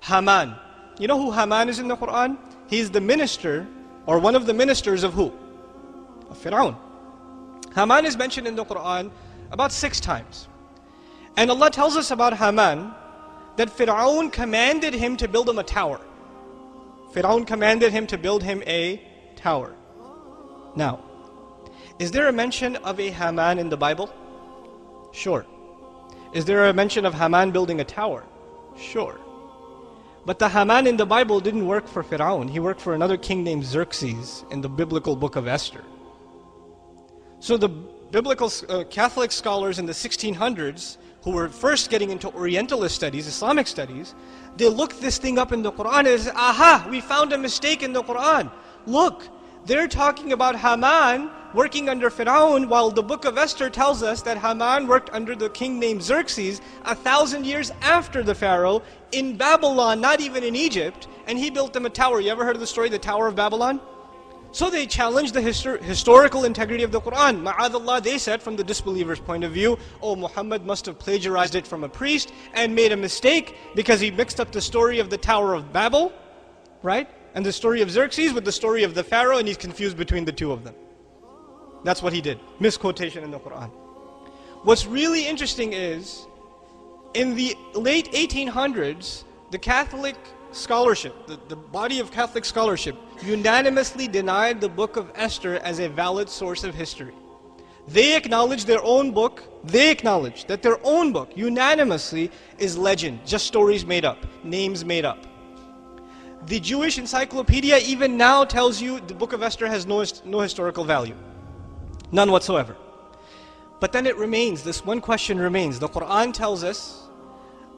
Haman. You know who Haman is in the Qur'an? He's the minister, or one of the ministers of who? Of Fir'aun. Haman is mentioned in the Qur'an about 6 times. And Allah tells us about Haman that Fir'aun commanded him to build him a tower. Fir'aun commanded him to build him a tower. Now, is there a mention of a Haman in the Bible? Sure. Is there a mention of Haman building a tower? Sure. But the Haman in the Bible didn't work for Fir'aun. He worked for another king named Xerxes in the biblical book of Esther. So the biblical Catholic scholars in the 1600s, who were first getting into Orientalist studies, Islamic studies, they looked this thing up in the Qur'an and said, aha, we found a mistake in the Qur'an. Look, they're talking about Haman working under Fir'aun, while the book of Esther tells us that Haman worked under the king named Xerxes 1,000 years after the Pharaoh in Babylon, not even in Egypt, and he built them a tower. You ever heard of the story, the Tower of Babylon? So they challenged the historical integrity of the Qur'an. Ma'adallah, they said from the disbeliever's point of view, oh, Muhammad must have plagiarized it from a priest and made a mistake because he mixed up the story of the Tower of Babel, right? And the story of Xerxes with the story of the Pharaoh, and he's confused between the two of them. That's what he did. Misquotation in the Qur'an. What's really interesting is, in the late 1800s, the Catholic scholarship, the body of Catholic scholarship, unanimously denied the book of Esther as a valid source of history. They acknowledged their own book, they acknowledged that their own book, unanimously, is legend, just stories made up, names made up. The Jewish encyclopedia even now tells you the book of Esther has no historical value. None whatsoever. But then it remains, this one question remains. The Qur'an tells us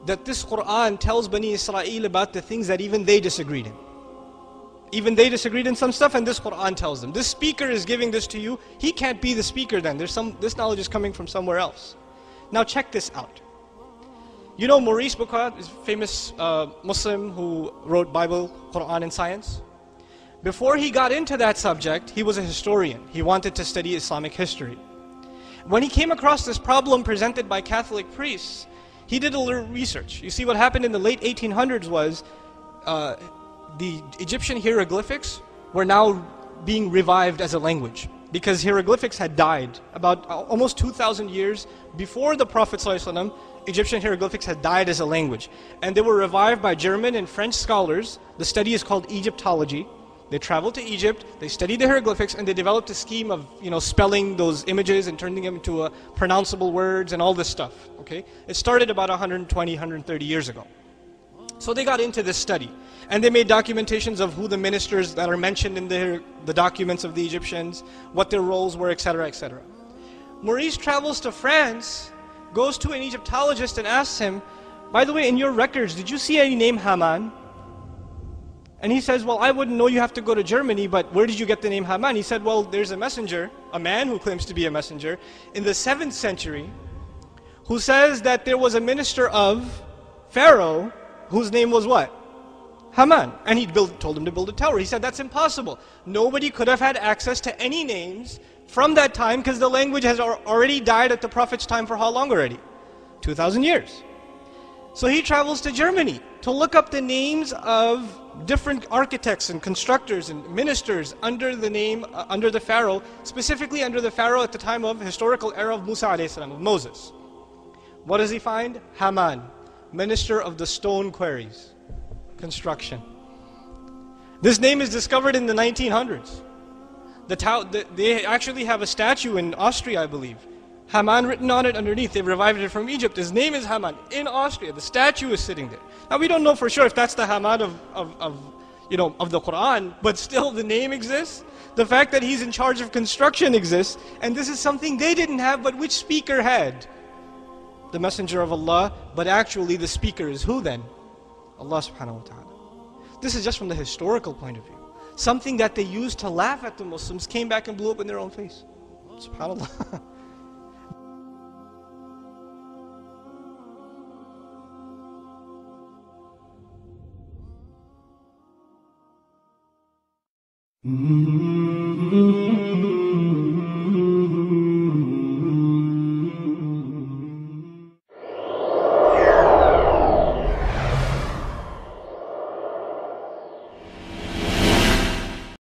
that this Qur'an tells Bani Israel about the things that even they disagreed in. Even they disagreed in some stuff, and this Qur'an tells them. This speaker is giving this to you. He can't be the speaker then. This knowledge is coming from somewhere else. Now check this out. You know Maurice Bucquet is a famous Muslim who wrote Bible, Qur'an, and science? Before he got into that subject, he was a historian. He wanted to study Islamic history. When he came across this problem presented by Catholic priests, he did a little research. You see, what happened in the late 1800s was the Egyptian hieroglyphics were now being revived as a language, because hieroglyphics had died. About almost 2,000 years before the Prophet ﷺ, Egyptian hieroglyphics had died as a language. And they were revived by German and French scholars. The study is called Egyptology. They traveled to Egypt, they studied the hieroglyphics, and they developed a scheme of spelling those images and turning them into pronounceable words and all this stuff. Okay? It started about 120, 130 years ago. So they got into this study, and they made documentations of who the ministers that are mentioned in the documents of the Egyptians, what their roles were, etc., etc. Maurice travels to France, goes to an Egyptologist and asks him, by the way, in your records, did you see any name Haman? And he says, well, I wouldn't know, you have to go to Germany, but where did you get the name Haman? He said, well, there's a messenger, a man who claims to be a messenger, in the 7th century, who says that there was a minister of Pharaoh, whose name was what? Haman. And he told him to build a tower. He said, that's impossible. Nobody could have had access to any names from that time, because the language has already died at the Prophet's time for how long already? 2,000 years. So he travels to Germany to look up the names of different architects and constructors and ministers under the name, under the Pharaoh, specifically under the Pharaoh at the time of historical era of Musa a.s., of Moses. What does he find? Haman, minister of the stone quarries, construction. This name is discovered in the 1900s. They actually have a statue in Austria, I believe. Haman written on it underneath. They've revived it from Egypt. His name is Haman in Austria. The statue is sitting there. Now we don't know for sure if that's the Haman of the Qur'an, but still the name exists. The fact that he's in charge of construction exists, and this is something they didn't have, but which speaker had? The Messenger of Allah, but actually the speaker is who then? Allah subhanahu wa ta'ala. This is just from the historical point of view. Something that they used to laugh at the Muslims came back and blew up in their own face. SubhanAllah. Mm-hmm.